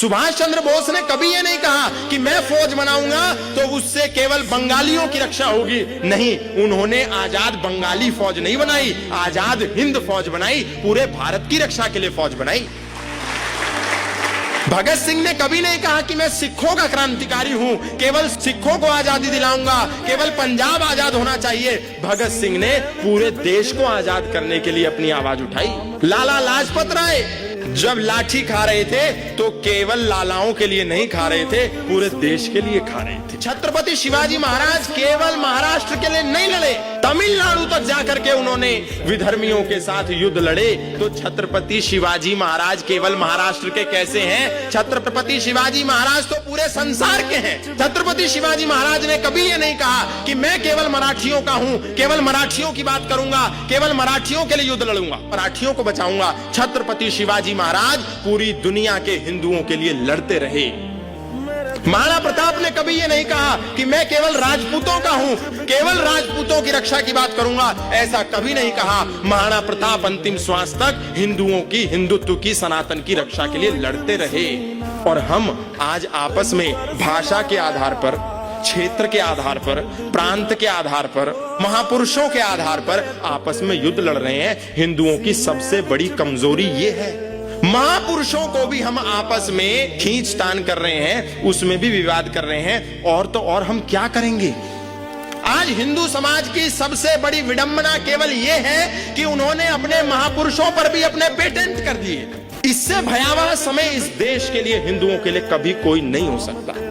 सुभाष चंद्र बोस ने कभी ये नहीं कहा कि मैं फौज बनाऊंगा तो उससे केवल बंगालियों की रक्षा होगी। नहीं, उन्होंने आजाद बंगाली फौज नहीं बनाई, आजाद हिंद फौज बनाई, पूरे भारत की रक्षा के लिए फौज बनाई। भगत सिंह ने कभी नहीं कहा कि मैं सिखों का क्रांतिकारी हूं, केवल सिखों को आजादी दिलाऊंगा, केवल पंजाब आजाद होना चाहिए। भगत सिंह ने पूरे देश को आजाद करने के लिए अपनी आवाज उठाई। लाला लाजपत राय जब लाठी खा रहे थे तो केवल लालाओं के लिए नहीं खा रहे थे, पूरे देश के लिए खा रहे थे। छत्रपति शिवाजी महाराज केवल महाराष्ट्र के लिए नहीं लड़े, तमिलनाडु तक जाकर के उन्होंने विधर्मियों के साथ युद्ध लड़े। तो छत्रपति शिवाजी महाराज केवल महाराष्ट्र के कैसे हैं? छत्रपति शिवाजी महाराज तो पूरे संसार के हैं। छत्रपति शिवाजी महाराज ने कभी ये नहीं कहा कि मैं केवल मराठियों का हूं, केवल मराठियों की बात करूंगा, केवल मराठियों के लिए युद्ध लड़ूंगा, मराठियों को बचाऊंगा। छत्रपति शिवाजी महाराज पूरी दुनिया के हिंदुओं के लिए लड़ते रहे। महाराणा प्रताप ने कभी ये नहीं कहा कि मैं केवल राजपूतों का हूं, केवल राजपूतों की रक्षा की बात करूंगा, ऐसा कभी नहीं कहा। महाराणा प्रताप अंतिम श्वास तक हिंदुओं की, हिंदुत्व की, सनातन की रक्षा के लिए लड़ते रहे। और हम आज आपस में भाषा के आधार पर, क्षेत्र के आधार पर, प्रांत के आधार पर, महापुरुषों के आधार पर आपस में युद्ध लड़ रहे हैं। हिंदुओं की सबसे बड़ी कमजोरी ये है, महापुरुषों को भी हम आपस में खींचतान कर रहे हैं, उसमें भी विवाद कर रहे हैं। और तो और हम क्या करेंगे? आज हिंदू समाज की सबसे बड़ी विडंबना केवल यह है कि उन्होंने अपने महापुरुषों पर भी अपने पेटेंट कर दिए। इससे भयावह समय इस देश के लिए, हिंदुओं के लिए कभी कोई नहीं हो सकता।